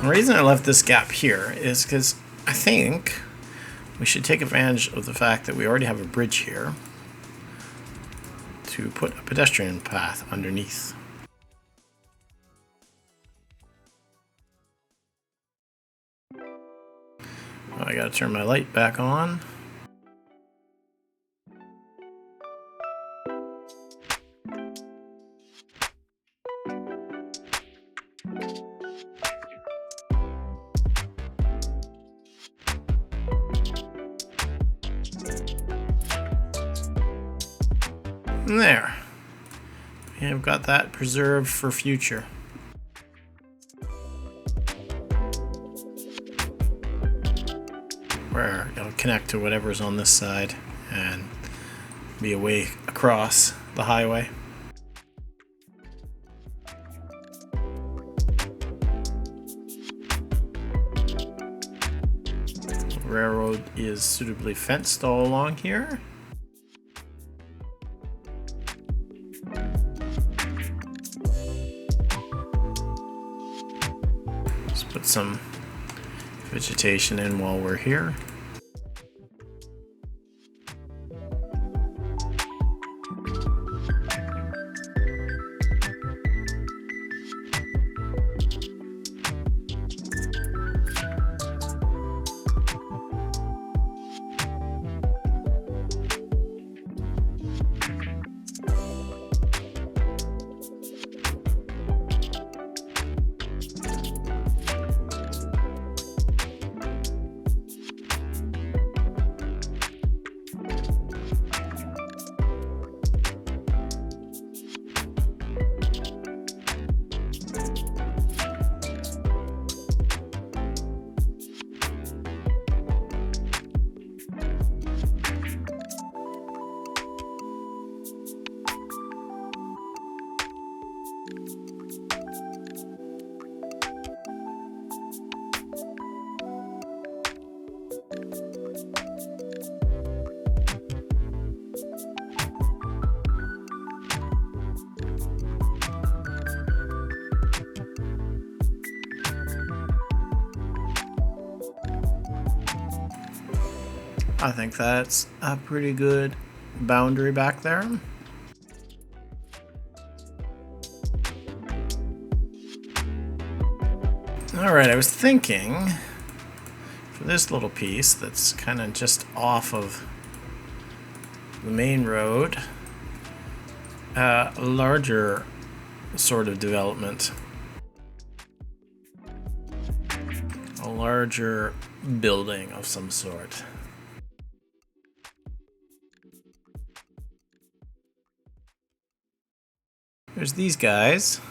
The reason I left this gap here is because I think we should take advantage of the fact that we already have a bridge here to put a pedestrian path underneath. I gotta turn my light back on. And there. And I've got that preserved for future. Where it'll connect to whatever's on this side and be a way across the highway. The railroad is suitably fenced all along here. Let's put some vegetation in while we're here. I think that's a pretty good boundary back there. Alright, I was thinking for this little piece that's kind of just off of the main road, a larger sort of development. A larger building of some sort. There's these guys.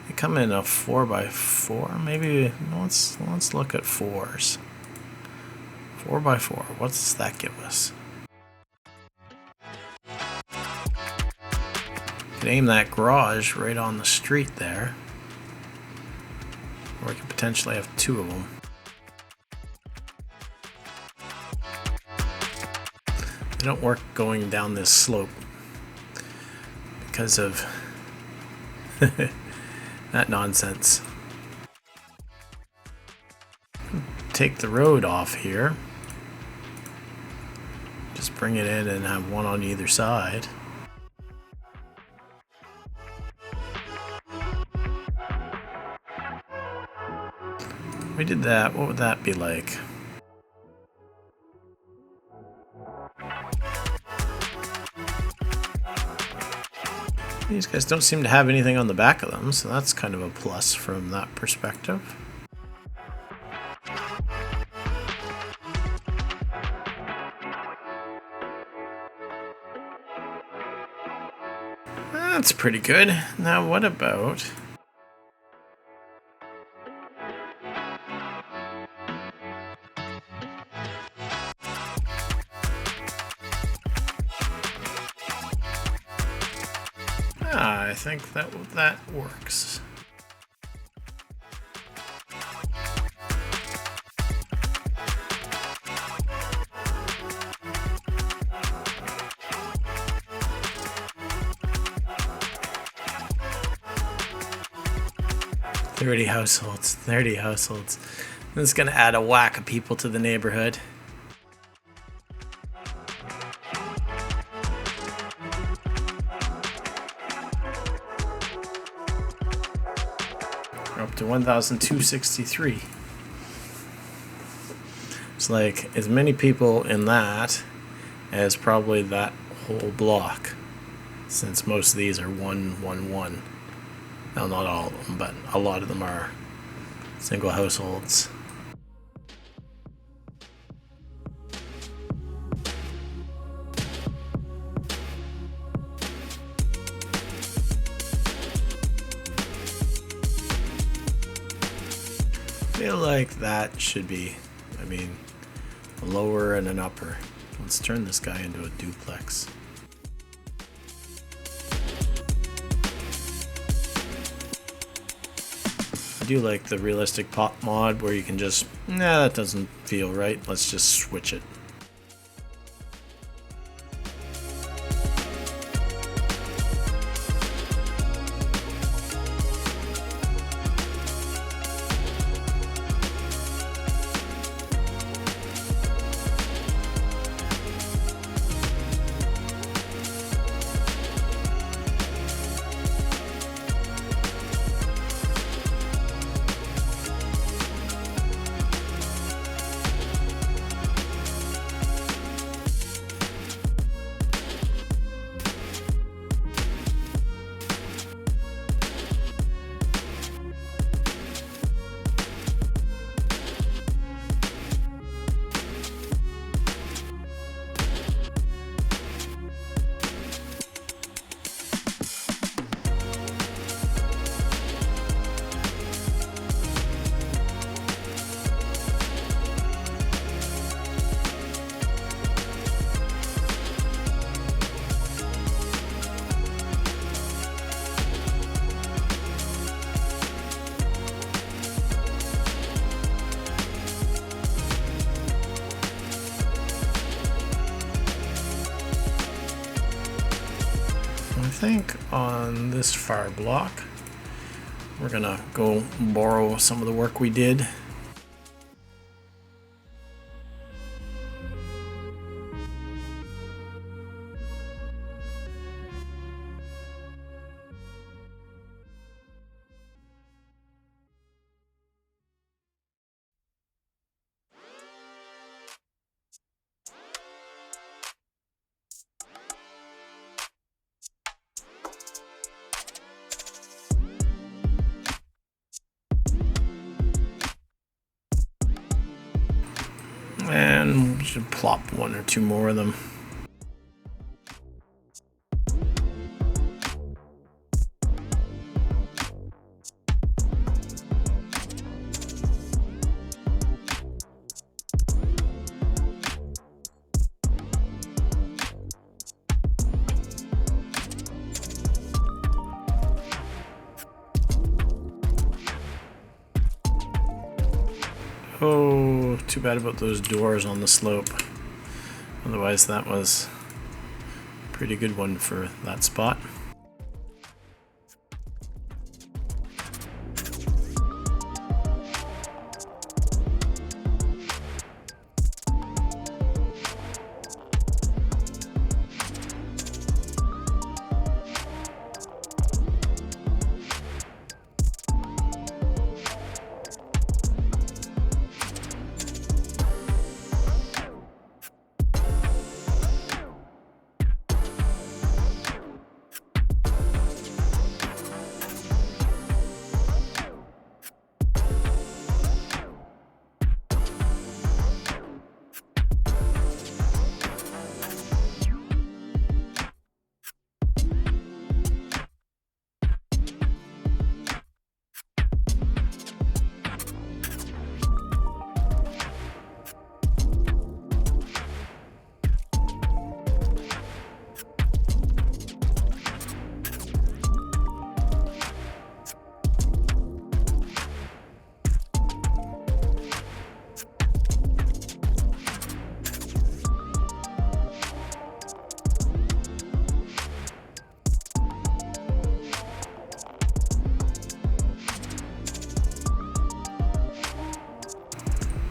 They come in a 4x4. Maybe let's look at 4s. 4x4. What's that give us? Could aim that garage right on the street there. Or we could potentially have two of them. They don't work going down this slope because of that nonsense. Take the road off here. Just bring it in and have one on either side. If we did that, what would that be like? These guys don't seem to have anything on the back of them, so that's kind of a plus from that perspective. That's pretty good. Now what about... I think that works. "30 households, 30 households. This is gonna add a whack of people to the neighborhood. We're up to 1,263. It's like as many people in that as probably that whole block, since most of these are 111. Well, not all of them, but a lot of them are single households. I feel like that should be, a lower and an upper. Let's turn this guy into a duplex. I do like the realistic pop mod where you can just, nah, that doesn't feel right. Let's just switch it. I think on this far block, we're gonna go borrow some of the work we did And we should plop one or two more of them. Oh, too bad about those doors on the slope. Otherwise, that was a pretty good one for that spot.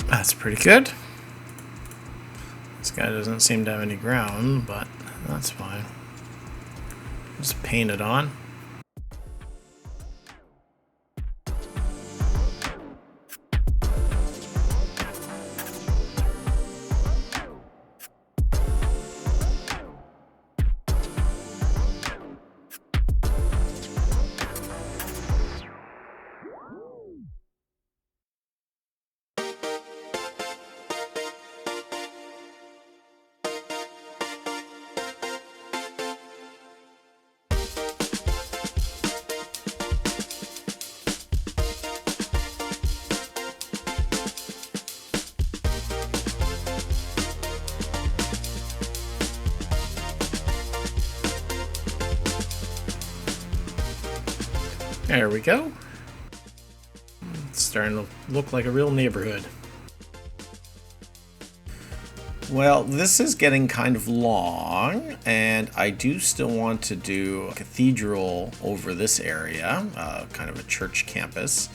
That's pretty good. This guy doesn't seem to have any ground, but that's fine. Just paint it on. There we go. It's starting to look like a real neighborhood. Well, this is getting kind of long, and I do still want to do a cathedral over this area, kind of a church campus,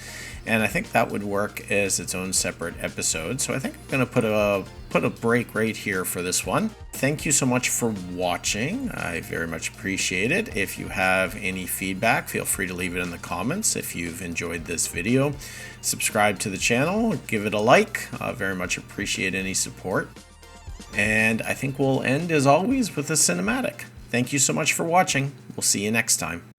and I think that would work as its own separate episode. So I think I'm going to put a break right here for this one. Thank you so much for watching. I very much appreciate it. If you have any feedback, feel free to leave it in the comments. If you've enjoyed this video, subscribe to the channel, give it a like. Very much appreciate any support. And I think we'll end, as always, with a cinematic. Thank you so much for watching. We'll see you next time.